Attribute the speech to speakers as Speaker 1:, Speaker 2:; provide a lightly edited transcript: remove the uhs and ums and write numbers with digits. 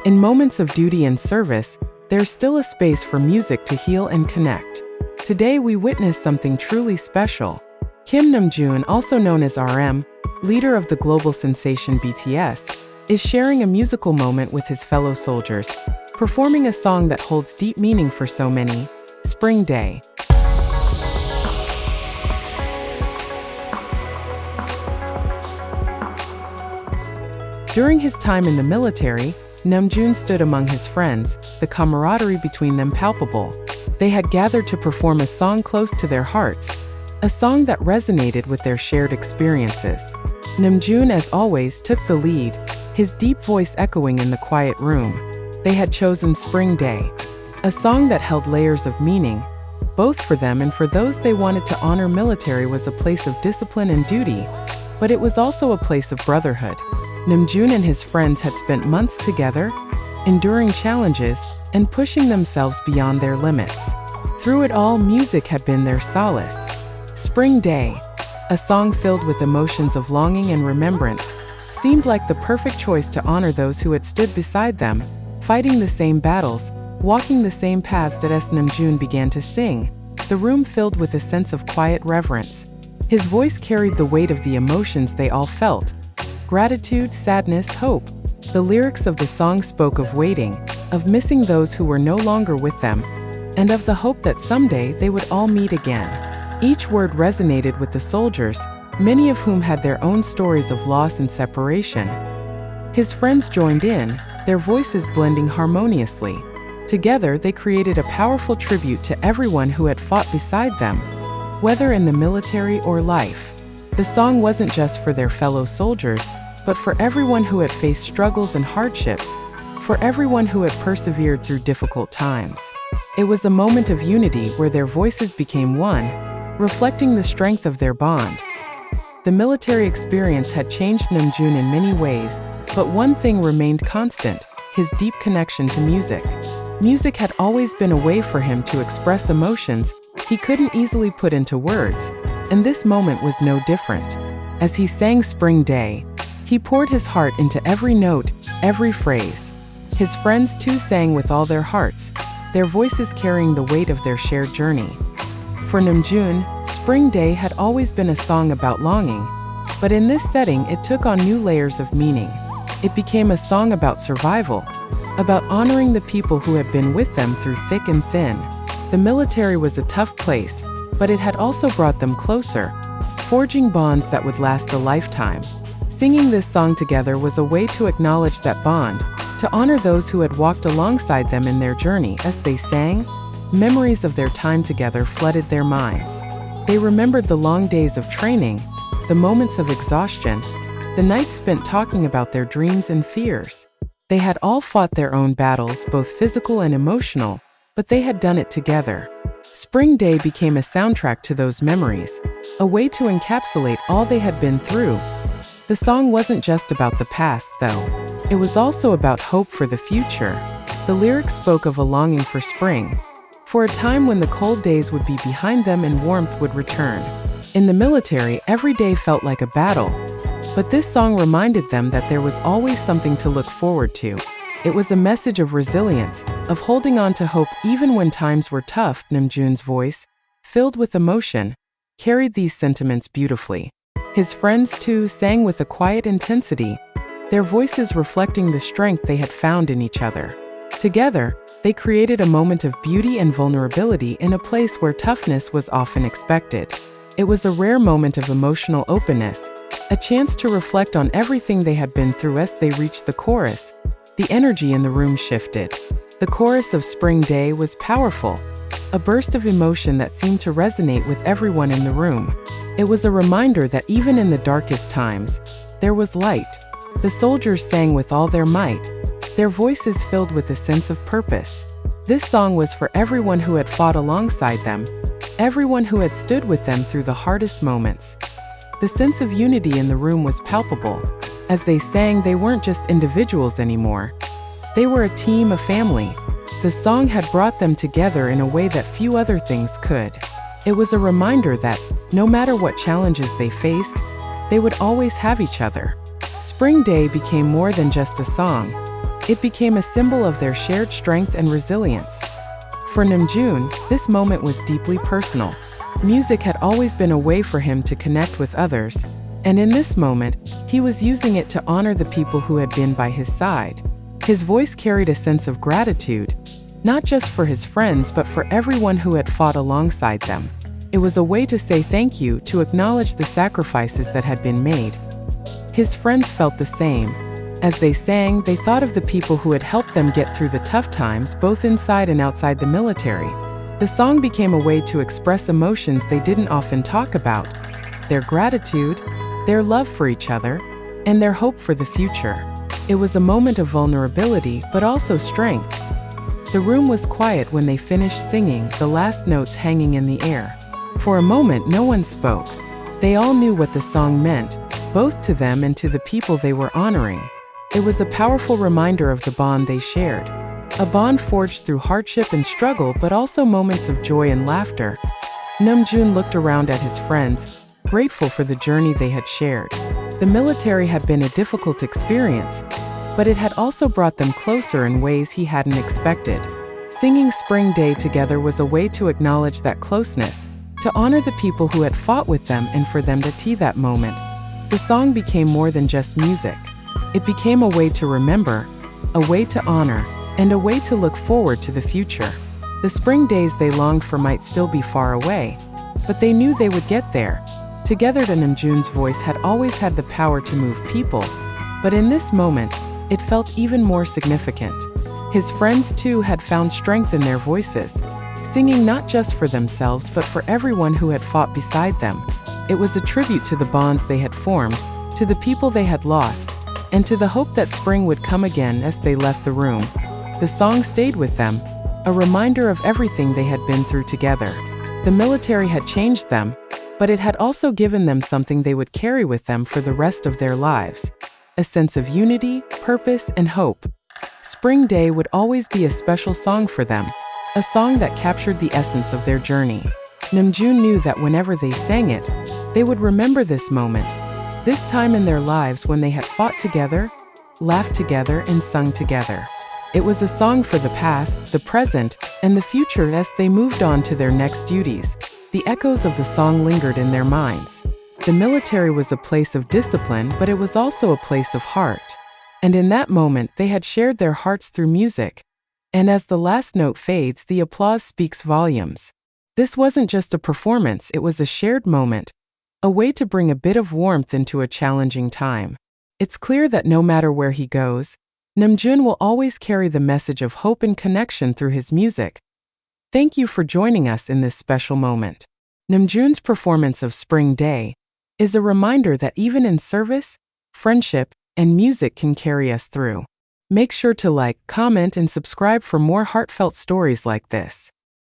Speaker 1: In moments of duty and service, there's still a space for music to heal and connect. Today we witness something truly special. Kim Namjoon, also known as RM, leader of the global sensation BTS, is sharing a musical moment with his fellow soldiers, performing a song that holds deep meaning for so many, Spring Day. During his time in the military, Namjoon stood among his friends, the camaraderie between them palpable. They had gathered to perform a song close to their hearts, a song that resonated with their shared experiences. Namjoon, as always, took the lead, his deep voice echoing in the quiet room. They had chosen Spring Day, a song that held layers of meaning, both for them and for those they wanted to honor. Military was a place of discipline and duty, but it was also a place of brotherhood. Namjoon and his friends had spent months together, enduring challenges and pushing themselves beyond their limits. Through it all, music had been their solace. Spring Day, a song filled with emotions of longing and remembrance, seemed like the perfect choice to honor those who had stood beside them, fighting the same battles, walking the same paths. That as Namjoon began to sing, the room filled with a sense of quiet reverence. His voice carried the weight of the emotions they all felt: gratitude, sadness, hope. The lyrics of the song spoke of waiting, of missing those who were no longer with them, and of the hope that someday they would all meet again. Each word resonated with the soldiers, many of whom had their own stories of loss and separation. His friends joined in, their voices blending harmoniously. Together, they created a powerful tribute to everyone who had fought beside them, whether in the military or life. The song wasn't just for their fellow soldiers, but for everyone who had faced struggles and hardships, for everyone who had persevered through difficult times. It was a moment of unity where their voices became one, reflecting the strength of their bond. The military experience had changed Namjoon in many ways, but one thing remained constant: his deep connection to music. Music had always been a way for him to express emotions he couldn't easily put into words, and this moment was no different. As he sang Spring Day, he poured his heart into every note, every phrase. His friends too sang with all their hearts, their voices carrying the weight of their shared journey. For Namjoon, Spring Day had always been a song about longing, but in this setting it took on new layers of meaning. It became a song about survival, about honoring the people who had been with them through thick and thin. The military was a tough place, but it had also brought them closer, forging bonds that would last a lifetime. Singing this song together was a way to acknowledge that bond, to honor those who had walked alongside them in their journey. As they sang, memories of their time together flooded their minds. They remembered the long days of training, the moments of exhaustion, the nights spent talking about their dreams and fears. They had all fought their own battles, both physical and emotional, but they had done it together. Spring Day became a soundtrack to those memories, a way to encapsulate all they had been through. The song wasn't just about the past, though. It was also about hope for the future. The lyrics spoke of a longing for spring, for a time when the cold days would be behind them and warmth would return. In the military, every day felt like a battle, but this song reminded them that there was always something to look forward to. It was a message of resilience, of holding on to hope even when times were tough. Namjoon's voice, filled with emotion, carried these sentiments beautifully. His friends too sang with a quiet intensity, their voices reflecting the strength they had found in each other. Together, they created a moment of beauty and vulnerability in a place where toughness was often expected. It was a rare moment of emotional openness, a chance to reflect on everything they had been through. As they reached the chorus, the energy in the room shifted. The chorus of Spring Day was powerful, a burst of emotion that seemed to resonate with everyone in the room. It was a reminder that even in the darkest times, there was light. The soldiers sang with all their might, their voices filled with a sense of purpose. This song was for everyone who had fought alongside them, everyone who had stood with them through the hardest moments. The sense of unity in the room was palpable. As they sang, they weren't just individuals anymore. They were a team, a family. The song had brought them together in a way that few other things could. It was a reminder that, no matter what challenges they faced, they would always have each other. Spring Day became more than just a song. It became a symbol of their shared strength and resilience. For Namjoon, this moment was deeply personal. Music had always been a way for him to connect with others, and in this moment, he was using it to honor the people who had been by his side. His voice carried a sense of gratitude, not just for his friends but for everyone who had fought alongside them. It was a way to say thank you, to acknowledge the sacrifices that had been made. His friends felt the same. As they sang, they thought of the people who had helped them get through the tough times, both inside and outside the military. The song became a way to express emotions they didn't often talk about: their gratitude, their love for each other, and their hope for the future. It was a moment of vulnerability, but also strength. The room was quiet when they finished singing, the last notes hanging in the air. For a moment, no one spoke. They all knew what the song meant, both to them and to the people they were honoring. It was a powerful reminder of the bond they shared. A bond forged through hardship and struggle, but also moments of joy and laughter. Namjoon looked around at his friends, grateful for the journey they had shared. The military had been a difficult experience, but it had also brought them closer in ways he hadn't expected. Singing Spring Day together was a way to acknowledge that closeness, to honor the people who had fought with them and for them to tea that moment. The song became more than just music. It became a way to remember, a way to honor, and a way to look forward to the future. The spring days they longed for might still be far away, but they knew they would get there. Together, Namjoon's voice had always had the power to move people, but in this moment, it felt even more significant. His friends too had found strength in their voices, singing not just for themselves but for everyone who had fought beside them. It was a tribute to the bonds they had formed, to the people they had lost, and to the hope that spring would come again. As they left the room, the song stayed with them, a reminder of everything they had been through together. The military had changed them, but it had also given them something they would carry with them for the rest of their lives: a sense of unity, purpose, and hope. Spring Day would always be a special song for them, a song that captured the essence of their journey. Namjoon knew that whenever they sang it, they would remember this moment, this time in their lives when they had fought together, laughed together, and sung together. It was a song for the past, the present, and the future. As they moved on to their next duties, the echoes of the song lingered in their minds. The military was a place of discipline, but it was also a place of heart. And in that moment, they had shared their hearts through music. And as the last note fades, the applause speaks volumes. This wasn't just a performance, it was a shared moment, a way to bring a bit of warmth into a challenging time. It's clear that no matter where he goes, Namjoon will always carry the message of hope and connection through his music. Thank you for joining us in this special moment. Namjoon's performance of Spring Day is a reminder that even in service, friendship, and music can carry us through. Make sure to like, comment, and subscribe for more heartfelt stories like this.